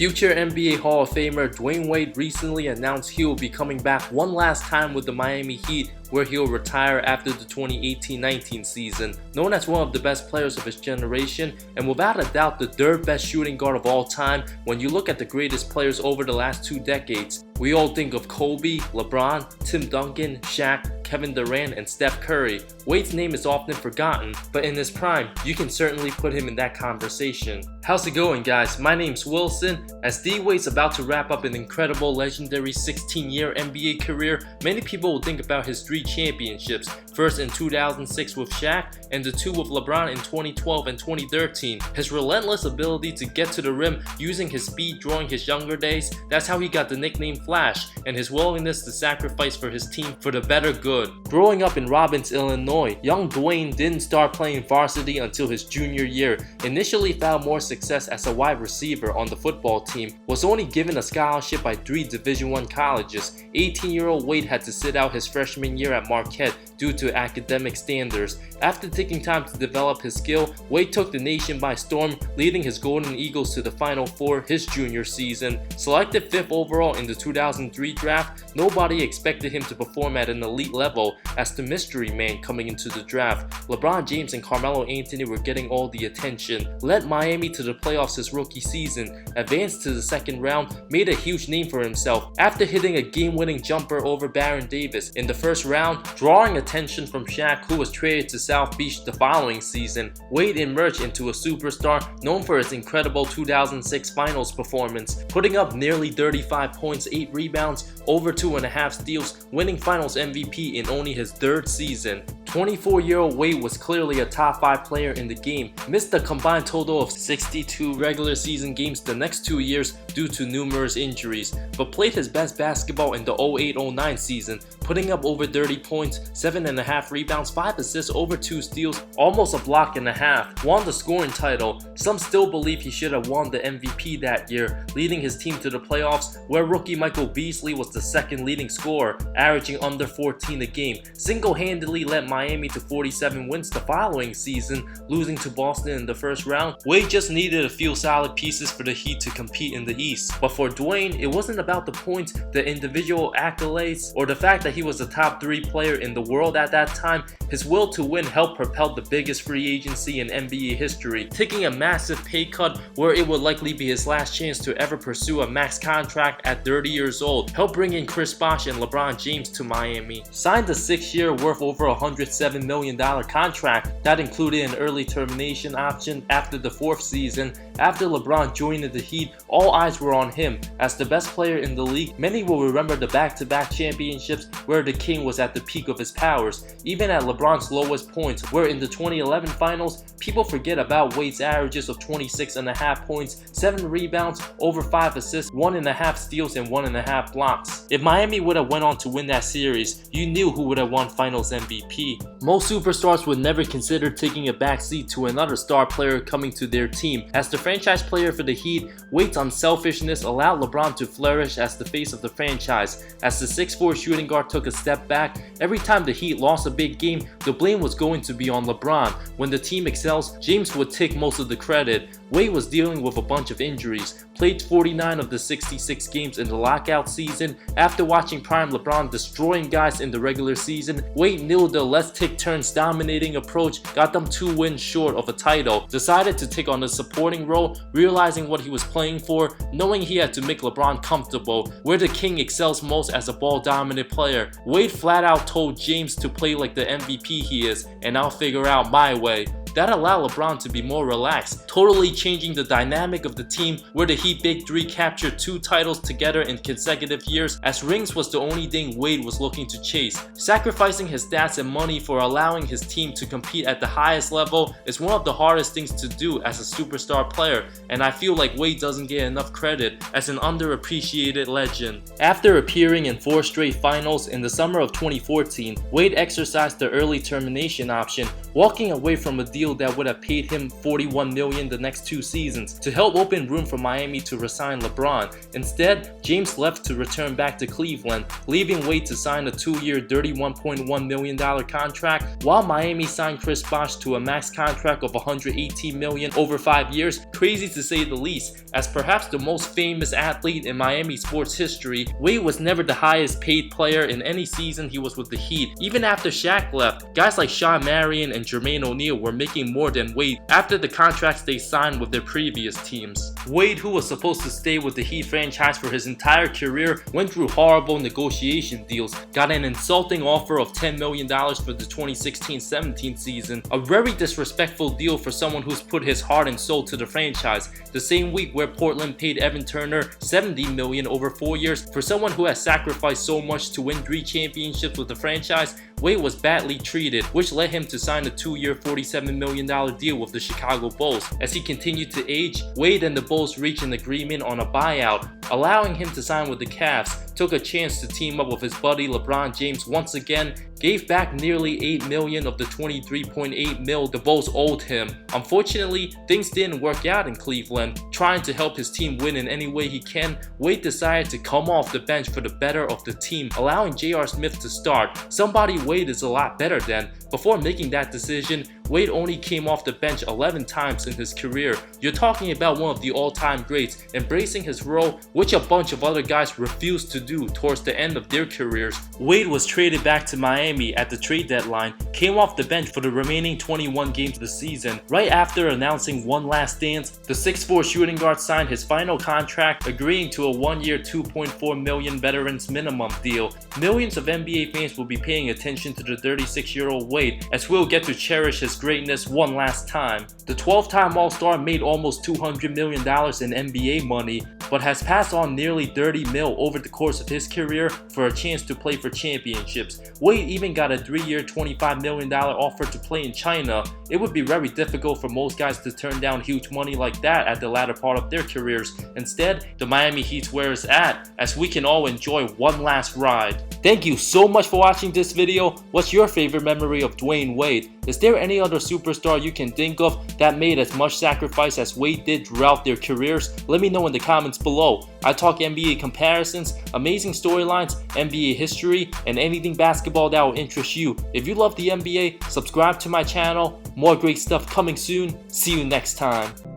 Future NBA Hall of Famer Dwyane Wade recently announced he will be coming back one last time with the Miami Heat, where he'll retire after the 2018-19 season. Known as one of the best players of his generation, and without a doubt the third best shooting guard of all time, when you look at the greatest players over the last 2 decades, we all think of Kobe, LeBron, Tim Duncan, Shaq, Kevin Durant, and Steph Curry. Wade's name is often forgotten, but in his prime, you can certainly put him in that conversation. How's it going, guys? My name's Wilson. As D-Wade's about to wrap up an incredible, legendary 16-year NBA career, many people will think about his 3 championships, first in 2006 with Shaq, and the 2 with LeBron in 2012 and 2013. His relentless ability to get to the rim using his speed during his younger days, that's how he got the nickname Flash, and his willingness to sacrifice for his team for the better good. Growing up in Robbins, Illinois, young Dwyane didn't start playing varsity until his junior year. Initially found more success as a wide receiver on the football team, was only given a scholarship by 3 Division I colleges. 18-year-old Wade had to sit out his freshman year at Marquette due to academic standards. After taking time to develop his skill, Wade took the nation by storm, leading his Golden Eagles to the Final Four his junior season. Selected 5th overall in the 2003 draft, nobody expected him to perform at an elite level as the mystery man coming into the draft. LeBron James and Carmelo Anthony were getting all the attention, led Miami to the playoffs his rookie season, advanced to the second round, made a huge name for himself after hitting a game-winning jumper over Baron Davis in the first round, drawing attention from Shaq, who was traded to South Beach the following season. Wade emerged into a superstar known for his incredible 2006 finals performance, putting up nearly 35 points, 8 rebounds, over 2.5 steals, winning finals MVP in only his 3rd season. 24-year-old Wade was clearly a top 5 player in the game, missed a combined total of 62 regular season games the next 2 years due to numerous injuries, but played his best basketball in the 08-09 season, putting up over 30 points, 7.5 rebounds, 5 assists, over 2 steals, almost a block and a half, won the scoring title. Some still believe he should have won the MVP that year, leading his team to the playoffs, where rookie Michael Beasley was the 2nd leading scorer, averaging under 14 a game. Single-handedly led Miami to 47 wins the following season, losing to Boston in the first round. Wade just needed a few solid pieces for the Heat to compete in the East. But for Dwyane, it wasn't about the points, the individual accolades, or the fact that he was a top 3 player in the world at that time. His will to win helped propel the biggest free agency in NBA history, taking a massive pay cut where it would likely be his last chance to ever pursue a max contract at 30 years old, helped bring in Chris Bosh and LeBron James to Miami. Signed a 6-year worth over $107 million contract that included an early termination option after the 4th season. After LeBron joined the Heat, all eyes were on him. As the best player in the league, many will remember the back-to-back championships where the King was at the peak of his powers, even at LeBron's lowest points, where in the 2011 finals, people forget about Wade's averages of 26.5 points, 7 rebounds, over 5 assists, 1.5 steals, and 1.5 blocks. If Miami would have went on to win that series, you knew who would have won Finals MVP. Most superstars would never consider taking a backseat to another star player coming to their team. As the franchise player for the Heat, Wade's unselfishness allowed LeBron to flourish as the face of the franchise. As the 6'4" shooting guard took a step back, every time the Heat lost a big game, the blame was going to be on LeBron. When the team excels, James would take most of the credit. Wade was dealing with a bunch of injuries, played 49 of the 66 games in the lockout season. After watching prime LeBron destroying guys in the regular season, Wade knew the let's take turns dominating approach got them 2 wins short of a title, decided to take on a supporting role, realizing what he was playing for, knowing he had to make LeBron comfortable, where the King excels most as a ball-dominant player. Wade flat out told James to play like the MVP he is, and I'll figure out my way. That allowed LeBron to be more relaxed, totally changing the dynamic of the team, where the Heat Big Three captured 2 titles together in consecutive years, as rings was the only thing Wade was looking to chase. Sacrificing his stats and money for allowing his team to compete at the highest level is one of the hardest things to do as a superstar player, and I feel like Wade doesn't get enough credit as an underappreciated legend. After appearing in 4 straight finals in the summer of 2014, Wade exercised the early termination option, walking away from a deal deal that would have paid him $41 million the next 2 seasons to help open room for Miami to resign LeBron. Instead, James left to return back to Cleveland, leaving Wade to sign a 2-year $31.1 million contract, while Miami signed Chris Bosh to a max contract of $118 million over 5 years. Crazy to say the least. As perhaps the most famous athlete in Miami sports history, Wade was never the highest paid player in any season he was with the Heat. Even after Shaq left, guys like Shawn Marion and Jermaine O'Neal were making more than Wade after the contracts they signed with their previous teams. Wade, who was supposed to stay with the Heat franchise for his entire career, went through horrible negotiation deals, got an insulting offer of $10 million for the 2016-17 season, a very disrespectful deal for someone who's put his heart and soul to the franchise, the same week where Portland paid Evan Turner $70 million over 4 years for someone who has sacrificed so much to win 3 championships with the franchise. Wade was badly treated, which led him to sign a 2-year $47 million deal with the Chicago Bulls. As he continued to age, Wade and the Bulls reached an agreement on a buyout, allowing him to sign with the Cavs, took a chance to team up with his buddy LeBron James once again, gave back nearly $8 million of the $23.8 million the Bulls owed him. Unfortunately, things didn't work out in Cleveland. Trying to help his team win in any way he can, Wade decided to come off the bench for the better of the team, allowing J.R. Smith to start, somebody Wade is a lot better than. Before making that decision, Wade only came off the bench 11 times in his career. You're talking about one of the all-time greats, embracing his role, which a bunch of other guys refused to do towards the end of their careers. Wade was traded back to Miami at the trade deadline, came off the bench for the remaining 21 games of the season. Right after announcing one last dance, the 6'4" shooting guard signed his final contract, agreeing to a 1-year $2.4 million veterans minimum deal. Millions of NBA fans will be paying attention to the 36-year-old Wade, as we'll get to cherish his greatness one last time. The 12-time All-Star made almost $200 million in NBA money, but has passed on nearly $30 million over the course of his career for a chance to play for championships. Wade even got a 3-year $25 million offer to play in China. It would be very difficult for most guys to turn down huge money like that at the latter part of their careers. Instead, the Miami Heat's where it's at, as we can all enjoy one last ride. Thank you so much for watching this video. What's your favorite memory of Dwyane Wade? Is there any other superstar you can think of that made as much sacrifice as Wade did throughout their careers? Let me know in the comments below. I talk NBA comparisons, amazing storylines, NBA history, and anything basketball that will interest you. If you love the NBA, subscribe to my channel. More great stuff coming soon. See you next time.